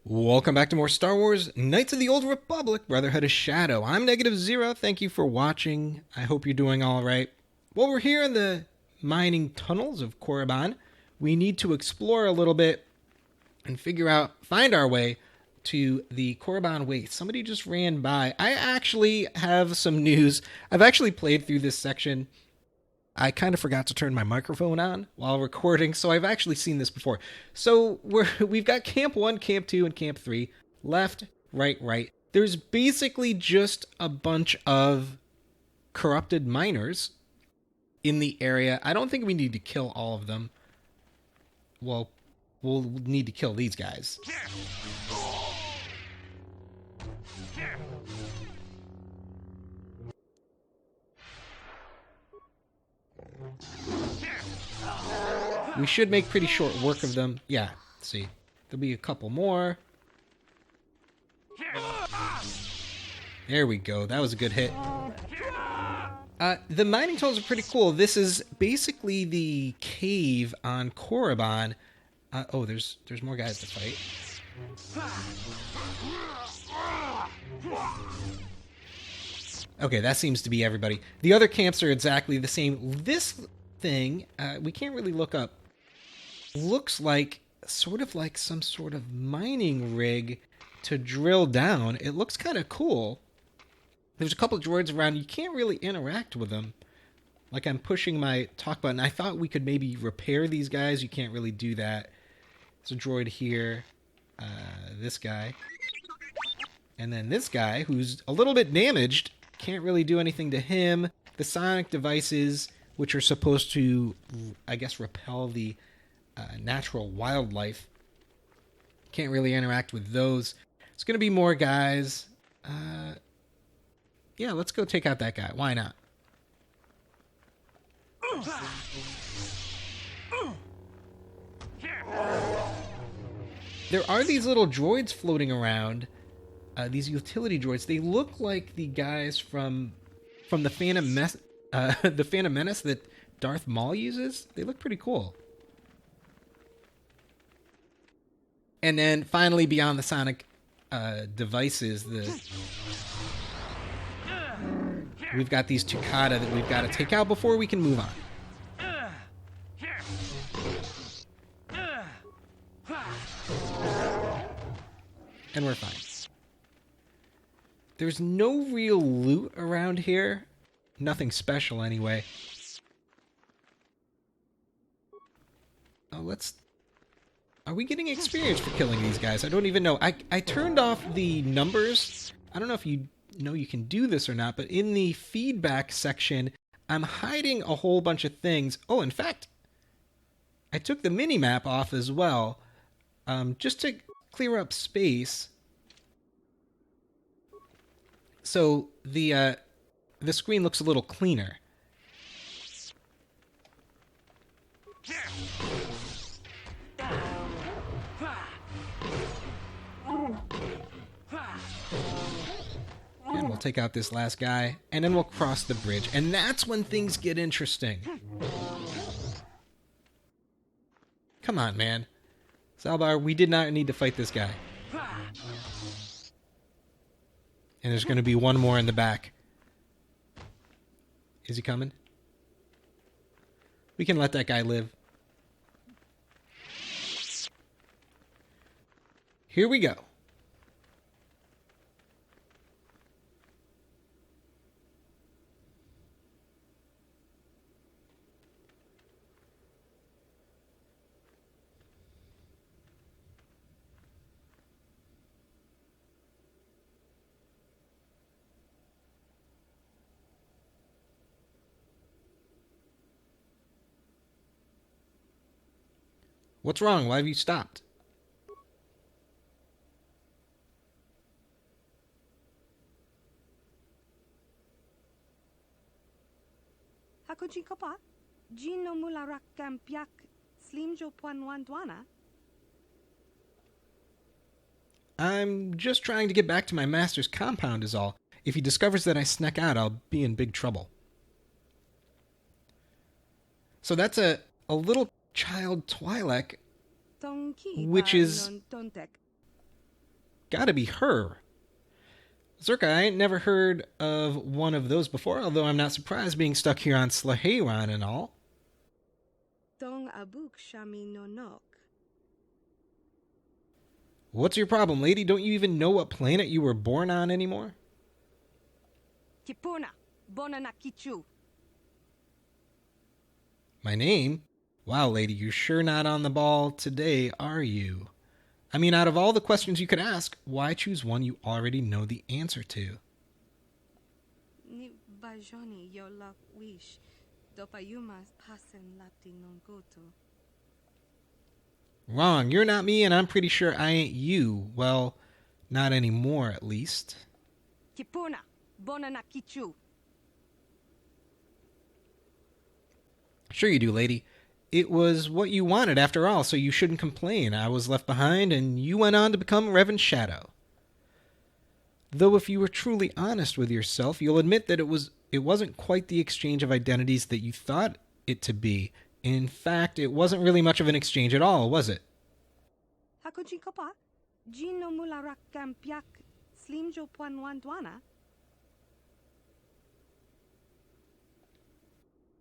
Welcome back to more Star Wars Knights of the Old Republic, Brotherhood of Shadow. I'm Negative Zero. Thank you for watching. I hope you're doing all right. Well, we're here in the mining tunnels of Korriban. We need to explore a little bit and find our way to the Korriban Waste. Somebody just ran by. I actually have some news. I've actually played through this section. I kind of forgot to turn my microphone on while recording, so I've actually seen this before. So we've got Camp 1, Camp 2, and Camp 3. Left, right. There's basically just a bunch of corrupted miners in the area. I don't think we need to kill all of them. Well, we'll need to kill these guys. We should make pretty short work of them. Yeah, see. There'll be a couple more. There we go. That was a good hit. The mining tunnels are pretty cool. This is basically the cave on Korriban. Oh, there's more guys to fight. Okay, that seems to be everybody. The other camps are exactly the same. This thing, we can't really look up. Looks like sort of like some sort of mining rig to drill down. It looks kind of cool. There's a couple of droids around. You can't really interact with them. Like I'm pushing my talk button. I thought we could maybe repair these guys. You can't really do that. There's a droid here. This guy. And then this guy, who's a little bit damaged. Can't really do anything to him. The sonic devices, which are supposed to, I guess, repel the natural wildlife. Can't really interact with those. It's going to be more guys. Yeah, let's go take out that guy. Why not? There are these little droids floating around. These utility droids. They look like the guys from the Phantom Menace that Darth Maul uses. They look pretty cool. And then finally, beyond the sonic devices, we've got these Tukata that we've got to take out before we can move on. And we're fine. There's no real loot around here. Nothing special anyway. Oh, Are we getting experience for killing these guys? I don't even know. I turned off the numbers. I don't know if you know you can do this or not, but in the feedback section, I'm hiding a whole bunch of things. Oh, in fact, I took the mini-map off as well, just to clear up space. So the screen looks a little cleaner. And we'll take out this last guy, and then we'll cross the bridge. And that's when things get interesting. Come on, man. Zalbar, we did not need to fight this guy. And there's going to be one more in the back. Is he coming? We can let that guy live. Here we go. What's wrong? Why have you stopped? Hakoji kopa, Gino mularak kampiak, slimjo puanwanduana. I'm just trying to get back to my master's compound is all. If he discovers that I snuck out, I'll be in big trouble. So that's a little child Twi'lek, which is Gotta be her. Zerka, I ain't never heard of one of those before, although I'm not surprised being stuck here on Slaheron and all. Dong abuk shami nonok. What's your problem, lady? Don't you even know what planet you were born on anymore? Kipuna, bonana kichu. My name? Wow, lady, you're sure not on the ball today, are you? I mean, out of all the questions you could ask, why choose one you already know the answer to? Ni bajoni yo lak wish. Dopayumas pasen lapti non goto. Wrong, you're not me, and I'm pretty sure I ain't you. Well, not anymore, at least. Kipuna, bonana kichu. Sure you do, lady. It was what you wanted after all, so you shouldn't complain. I was left behind, and you went on to become Reverend Shadow. Though if you were truly honest with yourself, you'll admit that it wasn't quite the exchange of identities that you thought it to be. In fact, it wasn't really much of an exchange at all, was it? Hakuji kopa, jino mularak kampiak, slimjo puanwandwana.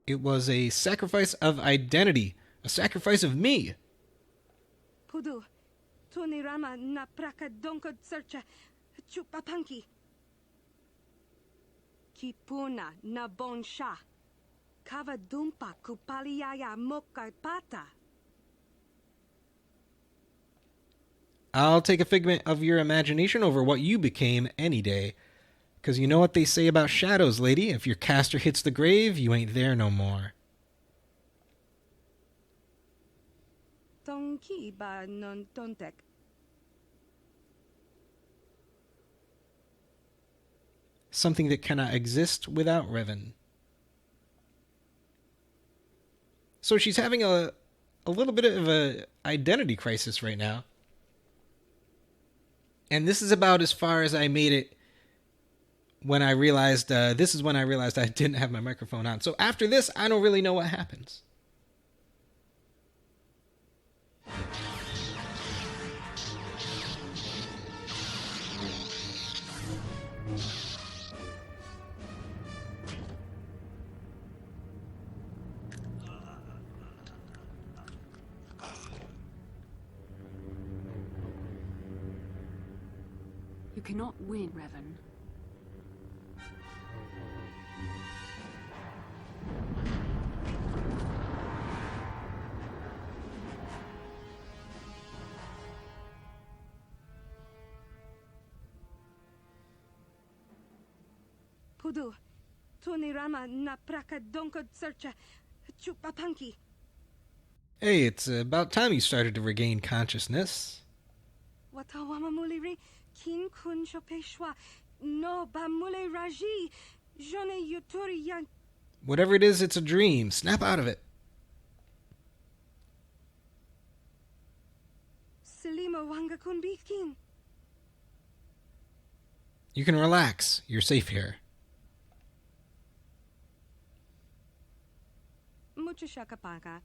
It was a sacrifice of identity, a sacrifice of me. Pudu, tunirama na praka donko searcha, chupapanki. Kipuna na bonsha, kava dumpa kupaliaya mokai pata. I'll take a figment of your imagination over what you became any day. Because you know what they say about shadows, lady? If your caster hits the grave, you ain't there no more. Tonki ba non tontek. Something that cannot exist without Revan. So she's having a little bit of a identity crisis right now. And this is about as far as I made it when I realized, this is when I realized I didn't have my microphone on. So after this, I don't really know what happens. You cannot win, Revan. Pudu, tunirama na praka donko searcha, chupapanki. Hey, it's about time you started to regain consciousness. Watawama muliri, kin kun shopeshwa, no ba mule raji, jone yuturi yan. Whatever it is, it's a dream. Snap out of it. Selima wanga kun bikin. You can relax. You're safe here. Mucho shakapaka.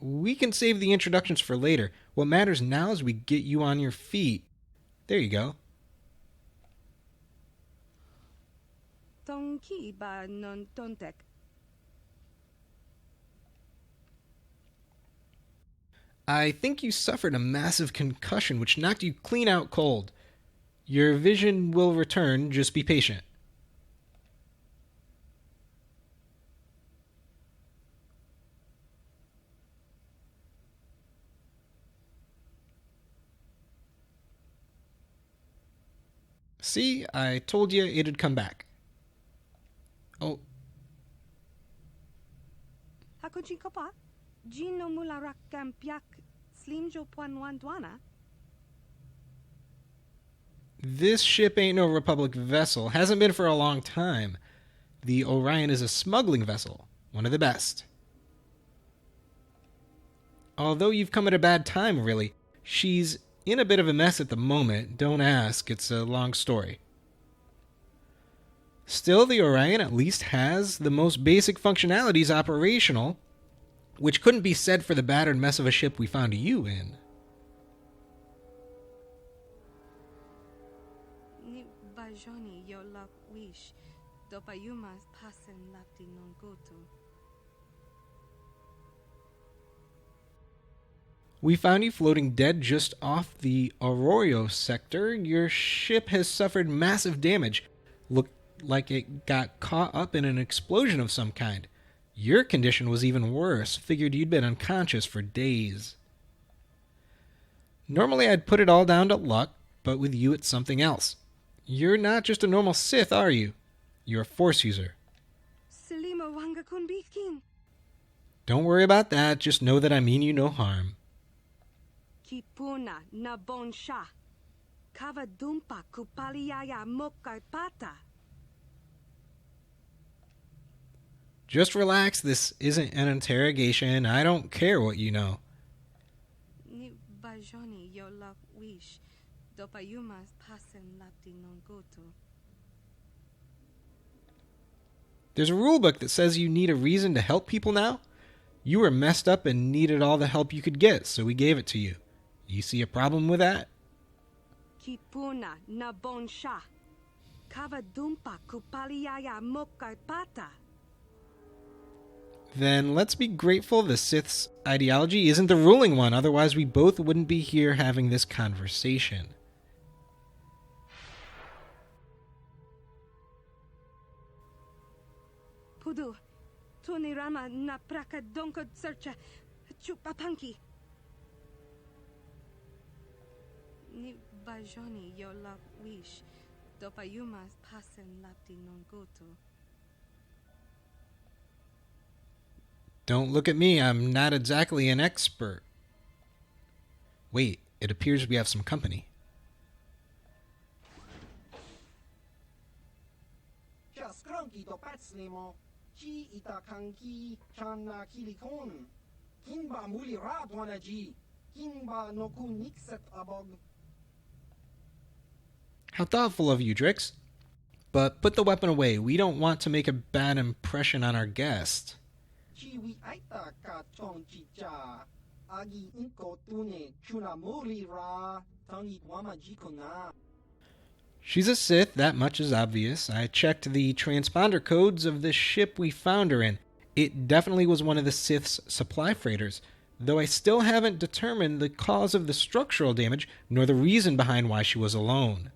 We can save the introductions for later. What matters now is we get you on your feet. There you go. Tonki ba non tontek. I think you suffered a massive concussion which knocked you clean out cold. Your vision will return, just be patient. See, I told you it'd come back. Oh. Hakuji kopa, jino mularak kampiak, slimjo puanwandwana. This ship ain't no Republic vessel. Hasn't been for a long time. The Orion is a smuggling vessel. One of the best. Although you've come at a bad time, really. She's in a bit of a mess at the moment. Don't ask. It's a long story. Still, the Orion at least has the most basic functionalities operational, which couldn't be said for the battered mess of a ship we found you in. bajoni yo lak wish. Dopayumas pasen lapti non goto. We found you floating dead just off the Arroyo sector. Your ship has suffered massive damage. Looked like it got caught up in an explosion of some kind. Your condition was even worse. Figured you'd been unconscious for days. Normally I'd put it all down to luck, but with you it's something else. You're not just a normal Sith, are you? You're a Force user. Selima wanga kun bikin. Don't worry about that. Just know that I mean you no harm. Kipuna na bonsha. Kava dumpa kupaliaya mokai pata. Just relax. This isn't an interrogation. I don't care what you know. Ni bajoni yo lak wish. Dopayumas pasen lapti non goto. There's a rulebook that says you need a reason to help people now. You were messed up and needed all the help you could get, so we gave it to you. You see a problem with that? Kipuna na bonsha. Kava dumpa kupaliaya mokai pata. Then let's be grateful the Sith's ideology isn't the ruling one, otherwise we both wouldn't be here having this conversation. Pudu, Tunirama na praka donko searcha chupapanki. Ni bajoni yo lak wish. Dopayumas pasen lapti non goto. Don't look at me, I'm not exactly an expert. Wait, it appears we have some company. How thoughtful of you, Drix. But put the weapon away. We don't want to make a bad impression on our guest. She's a Sith, that much is obvious. I checked the transponder codes of the ship we found her in. It definitely was one of the Sith's supply freighters, though I still haven't determined the cause of the structural damage, nor the reason behind why she was alone.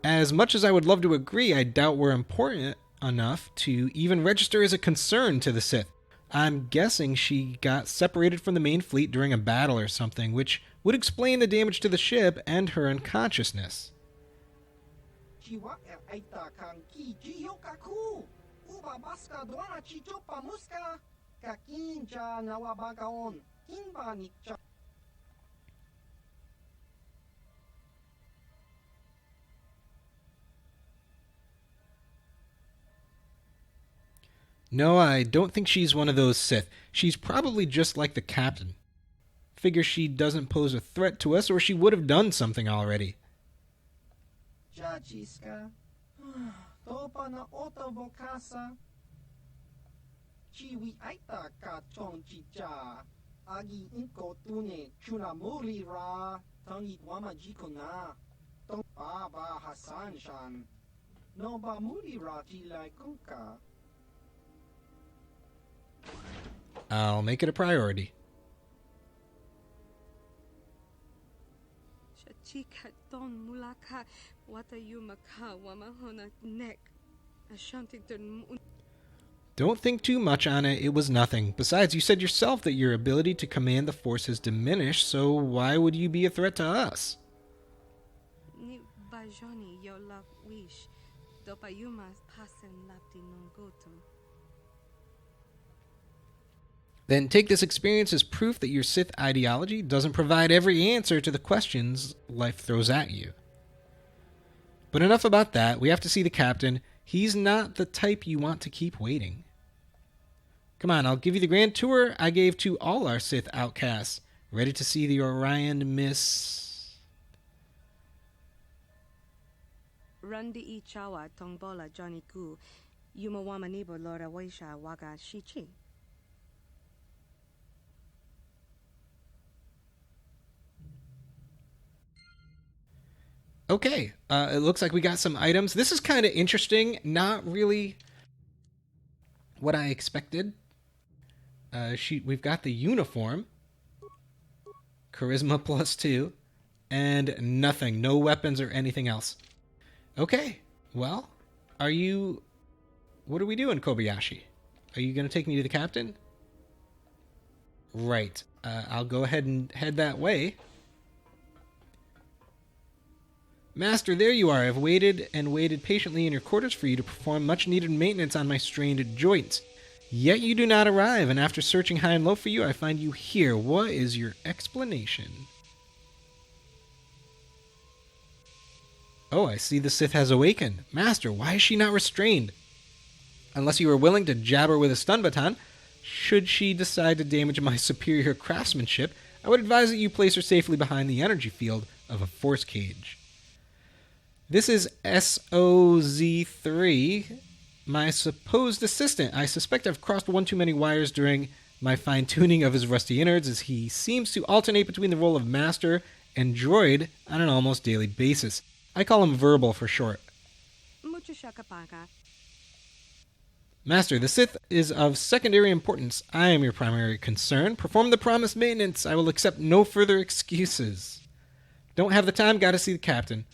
As much as I would love to agree, I doubt we're important enough to even register as a concern to the Sith. I'm guessing she got separated from the main fleet during a battle or something, which would explain the damage to the ship and her unconsciousness. No, I don't think she's one of those Sith. She's probably just like the captain. Figure she doesn't pose a threat to us, or she would have done something already. I'll make it a priority. Chika don mulaka watayumaka wamahona neck. Ashantington. Don't think too much on it. It was nothing. Besides, you said yourself that your ability to command the Force has diminished, so why would you be a threat to us? Ni bajoni yo lak wish. Dopayumas pasen lapti non goto. Then take this experience as proof that your Sith ideology doesn't provide every answer to the questions life throws at you. But enough about that. We have to see the captain. He's not the type you want to keep waiting. Come on, I'll give you the grand tour I gave to all our Sith outcasts. Ready to see the Orion Miss... Rundi ichawa tongbola Johnny Gu. Yumawamanibo Lora Waisha Waga Shichi. Okay, it looks like we got some items. This is kind of interesting. Not really what I expected. We've got the uniform. Charisma +2. And nothing. No weapons or anything else. Okay, well, what are we doing, Kobayashi? Are you going to take me to the captain? Right. I'll go ahead and head that way. Master, there you are. I've waited and waited patiently in your quarters for you to perform much-needed maintenance on my strained joints. Yet you do not arrive, and after searching high and low for you, I find you here. What is your explanation? Oh, I see the Sith has awakened. Master, why is she not restrained? Unless you are willing to jab her with a stun baton, should she decide to damage my superior craftsmanship, I would advise that you place her safely behind the energy field of a force cage. This is SOZ3, my supposed assistant. I suspect I've crossed one too many wires during my fine-tuning of his rusty innards, as he seems to alternate between the role of master and droid on an almost daily basis. I call him Verbal for short. Master, the Sith is of secondary importance. I am your primary concern. Perform the promised maintenance. I will accept no further excuses. Don't have the time, gotta see the captain.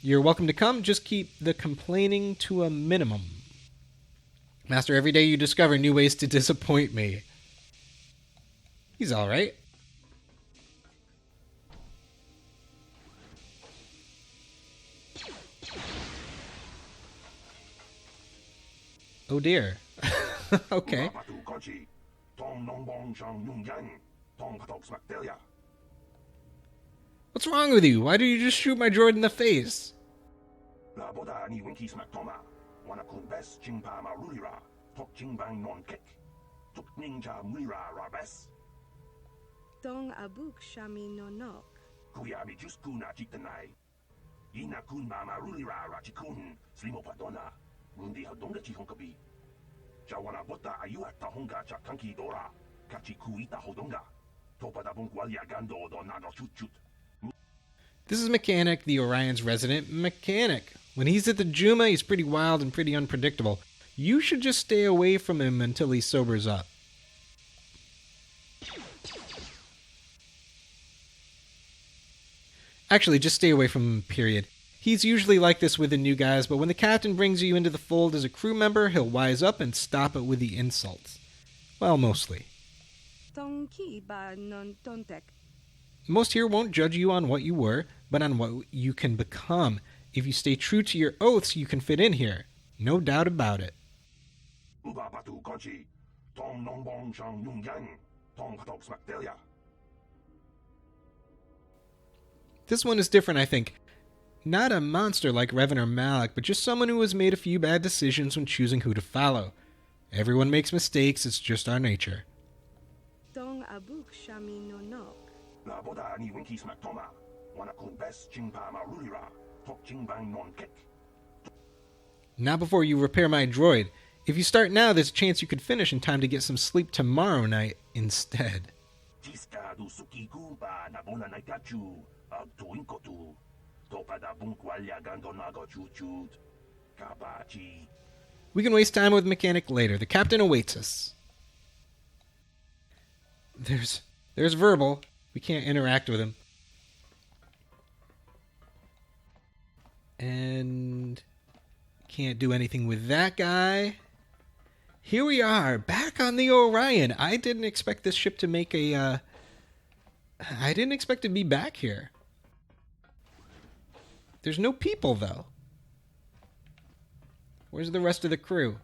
You're welcome to come, just keep the complaining to a minimum. Master, every day you discover new ways to disappoint me. He's alright. Oh dear. Okay. What's wrong with you? Why do you just shoot my droid in the face? Dong abuk shami no nok. This is Mechanic, the Orion's resident mechanic. When he's at the Juma, he's pretty wild and pretty unpredictable. You should just stay away from him until he sobers up. Actually, just stay away from him, period. He's usually like this with the new guys, but when the captain brings you into the fold as a crew member, he'll wise up and stop it with the insults. Well, mostly. Most here won't judge you on what you were, but on what you can become. If you stay true to your oaths, you can fit in here. No doubt about it. This one is different, I think. Not a monster like Revan or Malak, but just someone who has made a few bad decisions when choosing who to follow. Everyone makes mistakes, it's just our nature. Not before you repair my droid. If you start now, there's a chance you could finish in time to get some sleep tomorrow night instead. We can waste time with Mechanic later. The captain awaits us. There's Verbal. We can't interact with him. And can't do anything with that guy. Here we are, back on the Orion. I didn't expect this ship to make a... I didn't expect to be back here. There's no people, though. Where's the rest of the crew?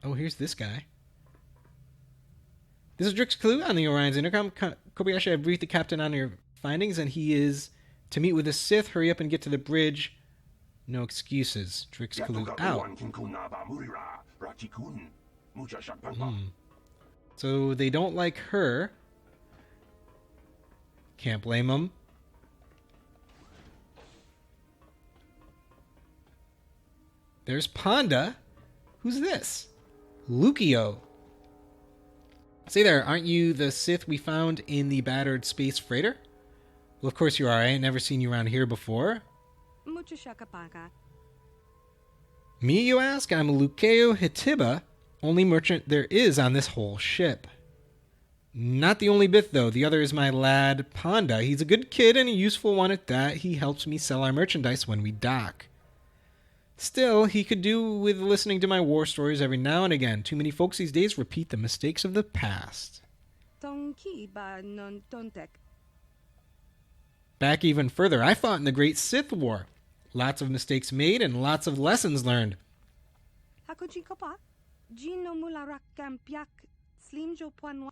Oh, here's this guy. This is Drix Clue on the Orion's intercom. Kobayashi, I've briefed the captain on your findings, and he is to meet with the Sith. Hurry up and get to the bridge. No excuses. Drix Clue out. So they don't like her. Can't blame them. There's Ponda. Who's this? Lukio. Say there, aren't you the Sith we found in the battered space freighter? Well, of course you are. I ain't never seen you around here before. Mucho shakapaka. Me, you ask? I'm Lukeo Hitiba, only merchant there is on this whole ship. Not the only bit, though. The other is my lad, Panda. He's a good kid and a useful one at that. He helps me sell our merchandise when we dock. Still, he could do with listening to my war stories every now and again. Too many folks these days repeat the mistakes of the past. Tonki ba non tontek. Back even further, I fought in the Great Sith War. Lots of mistakes made and lots of lessons learned. Hakuji kopa. Gino mularak kampiak. Slimjo puanwa.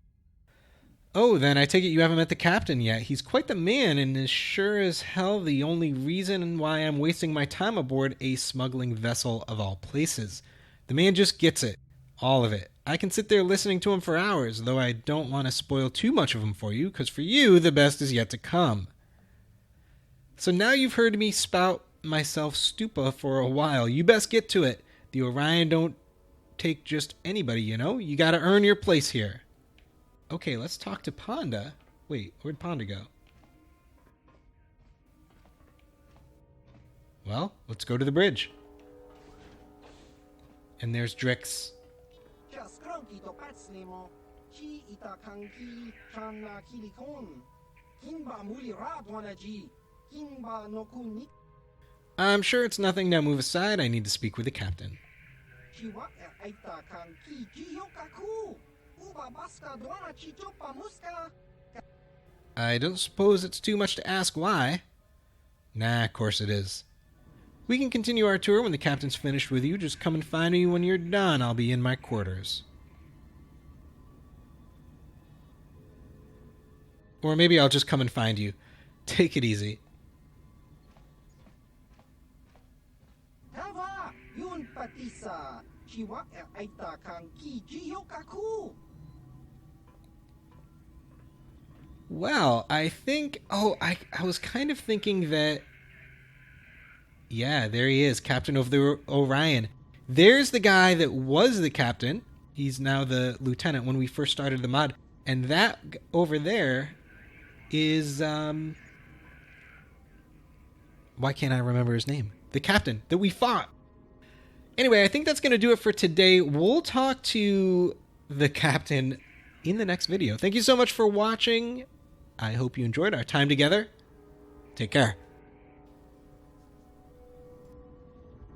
Oh, then I take it you haven't met the captain yet. He's quite the man and is sure as hell the only reason why I'm wasting my time aboard a smuggling vessel of all places. The man just gets it. All of it. I can sit there listening to him for hours, though I don't want to spoil too much of him for you, because for you, the best is yet to come. So now you've heard me spout myself stupa for a while. You best get to it. The Orion don't take just anybody, you know? You gotta earn your place here. Okay, let's talk to Panda. Wait, where'd Panda go? Well, let's go to the bridge. And there's Drix. I'm sure it's nothing. Now move aside. I need to speak with the captain. I don't suppose it's too much to ask why. Nah, of course it is. We can continue our tour when the captain's finished with you. Just come and find me when you're done. I'll be in my quarters. Or maybe I'll just come and find you. Take it easy. Well, I think... Oh, I was kind of thinking that... Yeah, there he is, captain of the Orion. There's the guy that was the captain. He's now the lieutenant when we first started the mod. And that over there is... Why can't I remember his name? The captain that we fought. Anyway, I think that's going to do it for today. We'll talk to the captain in the next video. Thank you so much for watching. I hope you enjoyed our time together. Take care.